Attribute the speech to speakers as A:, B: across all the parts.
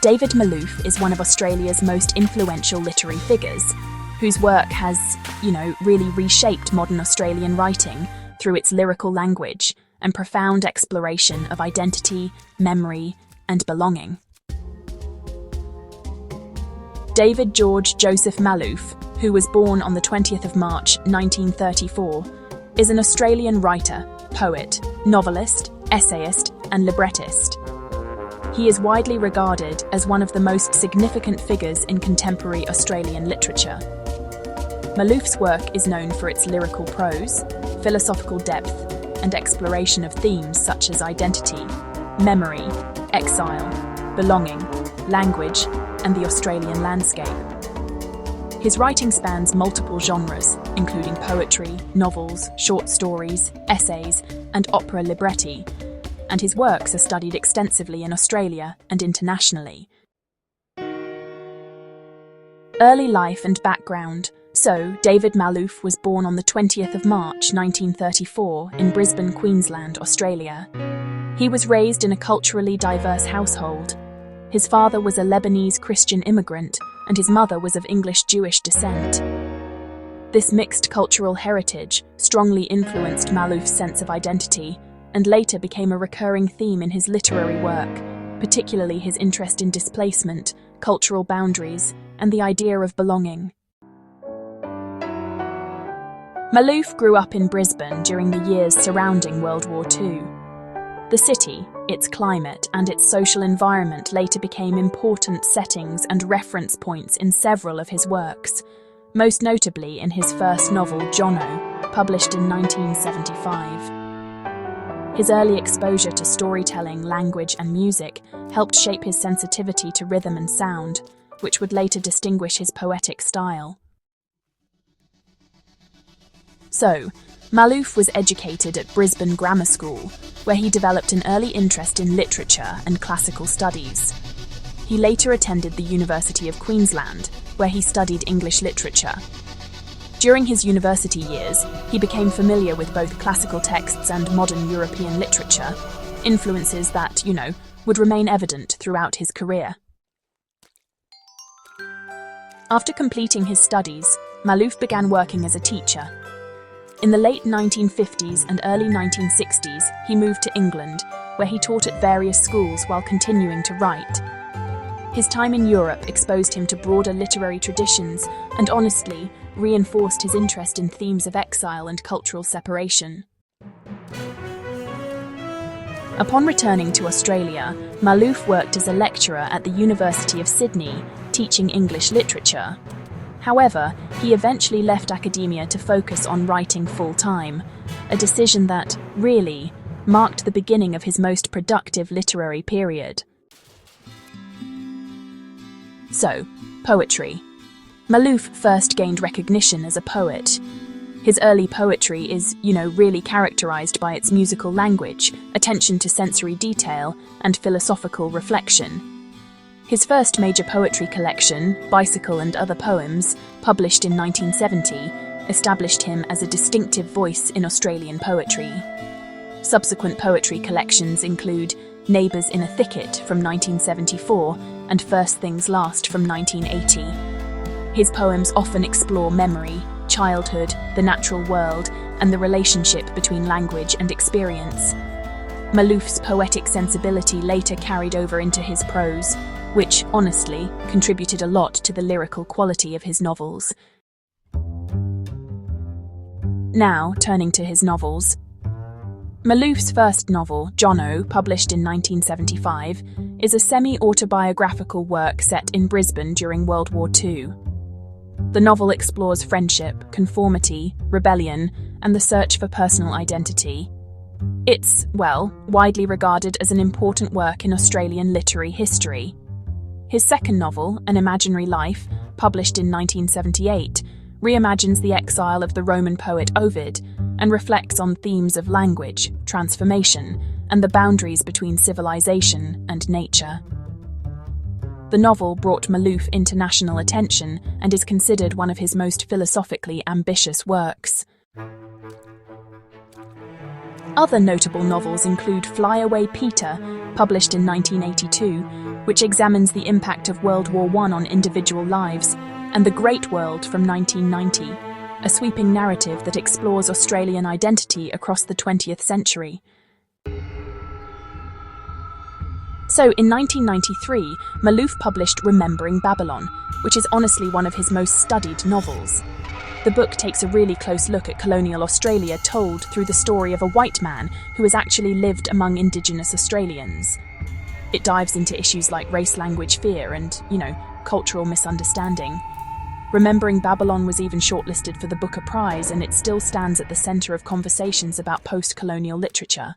A: David Malouf is one of Australia's most influential literary figures, whose work has, really reshaped modern Australian writing through its lyrical language and profound exploration of identity, memory, and belonging. David George Joseph Malouf, who was born on the 20th of March 1934, is an Australian writer, poet, novelist, essayist, and librettist. He is widely regarded as one of the most significant figures in contemporary Australian literature. Malouf's work is known for its lyrical prose, philosophical depth, and exploration of themes such as identity, memory, exile, belonging, language, and the Australian landscape. His writing spans multiple genres, including poetry, novels, short stories, essays, and opera libretti, and his works are studied extensively in Australia and internationally. Early life and background. So, David Malouf was born on the 20th of March 1934 in Brisbane, Queensland, Australia. He was raised in a culturally diverse household. His father was a Lebanese Christian immigrant, and his mother was of English-Jewish descent. This mixed cultural heritage strongly influenced Malouf's sense of identity, and later became a recurring theme in his literary work, particularly his interest in displacement, cultural boundaries, and the idea of belonging. Malouf grew up in Brisbane during the years surrounding World War II. The city, its climate, and its social environment later became important settings and reference points in several of his works, most notably in his first novel, Johnno, published in 1975. His early exposure to storytelling, language, and music helped shape his sensitivity to rhythm and sound, which would later distinguish his poetic style. So, Malouf was educated at Brisbane Grammar School, where he developed an early interest in literature and classical studies. He later attended the University of Queensland, where he studied English literature. During his university years, he became familiar with both classical texts and modern European literature, influences that, would remain evident throughout his career. After completing his studies, Malouf began working as a teacher. In the late 1950s and early 1960s, he moved to England, where he taught at various schools while continuing to write. His time in Europe exposed him to broader literary traditions and honestly reinforced his interest in themes of exile and cultural separation. Upon returning to Australia, Malouf worked as a lecturer at the University of Sydney, teaching English literature. However, he eventually left academia to focus on writing full-time, a decision that, really, marked the beginning of his most productive literary period. So, poetry. Malouf first gained recognition as a poet. His early poetry is, really characterized by its musical language, attention to sensory detail, and philosophical reflection. His first major poetry collection, Bicycle and Other Poems, published in 1970, established him as a distinctive voice in Australian poetry. Subsequent poetry collections include Neighbours in a Thicket from 1974 and First Things Last from 1980. His poems often explore memory, childhood, the natural world, and the relationship between language and experience. Malouf's poetic sensibility later carried over into his prose, which, honestly, contributed a lot to the lyrical quality of his novels. Now, turning to his novels. Malouf's first novel, Johnno, published in 1975, is a semi-autobiographical work set in Brisbane during World War II. The novel explores friendship, conformity, rebellion, and the search for personal identity. It's, widely regarded as an important work in Australian literary history. His second novel, An Imaginary Life, published in 1978, reimagines the exile of the Roman poet Ovid and reflects on themes of language, transformation, and the boundaries between civilization and nature. The novel brought Malouf international attention and is considered one of his most philosophically ambitious works. Other notable novels include Fly Away Peter, published in 1982, which examines the impact of World War I on individual lives, and The Great World from 1990, a sweeping narrative that explores Australian identity across the 20th century. So, in 1993, Malouf published Remembering Babylon, which is honestly one of his most studied novels. The book takes a really close look at colonial Australia told through the story of a white man who has actually lived among Indigenous Australians. It dives into issues like race, language, fear, and, cultural misunderstanding. Remembering Babylon was even shortlisted for the Booker Prize, and it still stands at the centre of conversations about post-colonial literature.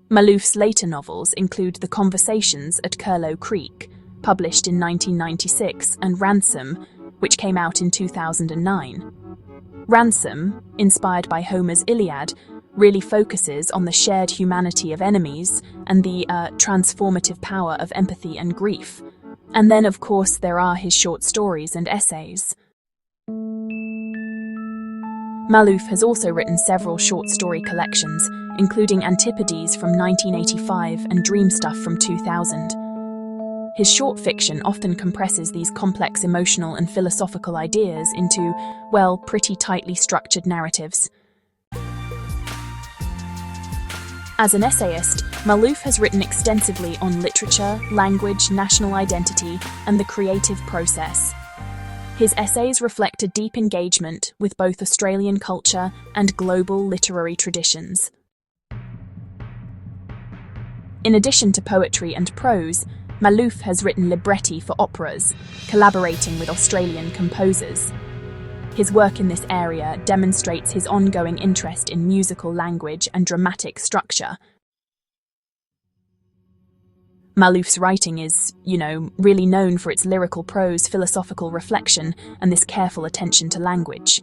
A: Malouf's later novels include The Conversations at Curlew Creek, published in 1996, and Ransom, which came out in 2009. Ransom, inspired by Homer's Iliad, really focuses on the shared humanity of enemies and the transformative power of empathy and grief. And then, of course, there are his short stories and essays. Malouf has also written several short story collections, including Antipodes from 1985 and Dream Stuff from 2000. His short fiction often compresses these complex emotional and philosophical ideas into, pretty tightly structured narratives. As an essayist, Malouf has written extensively on literature, language, national identity, and the creative process. His essays reflect a deep engagement with both Australian culture and global literary traditions. In addition to poetry and prose, Malouf has written libretti for operas, collaborating with Australian composers. His work in this area demonstrates his ongoing interest in musical language and dramatic structure. Malouf's writing is, really known for its lyrical prose, philosophical reflection, and this careful attention to language.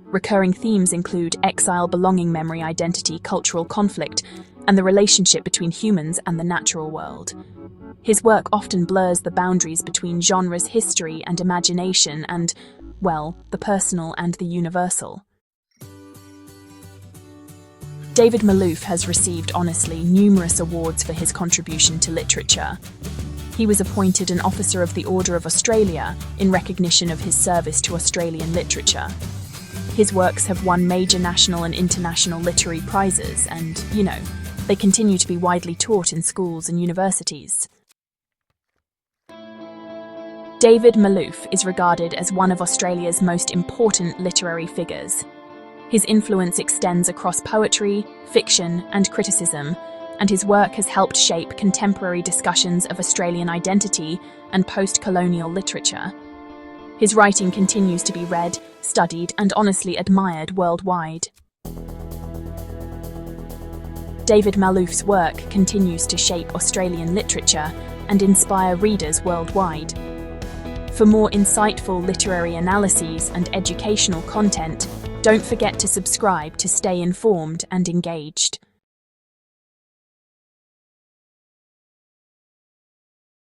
A: Recurring themes include exile, belonging, memory, identity, cultural conflict, and the relationship between humans and the natural world. His work often blurs the boundaries between genres, history, and imagination, and, the personal and the universal. David Malouf has received, numerous awards for his contribution to literature. He was appointed an Officer of the Order of Australia in recognition of his service to Australian literature. His works have won major national and international literary prizes and, they continue to be widely taught in schools and universities. David Malouf is regarded as one of Australia's most important literary figures. His influence extends across poetry, fiction, and criticism, and his work has helped shape contemporary discussions of Australian identity and post-colonial literature. His writing continues to be read, studied, and honestly admired worldwide. David Malouf's work continues to shape Australian literature and inspire readers worldwide. For more insightful literary analyses and educational content, don't forget to subscribe to stay informed and engaged.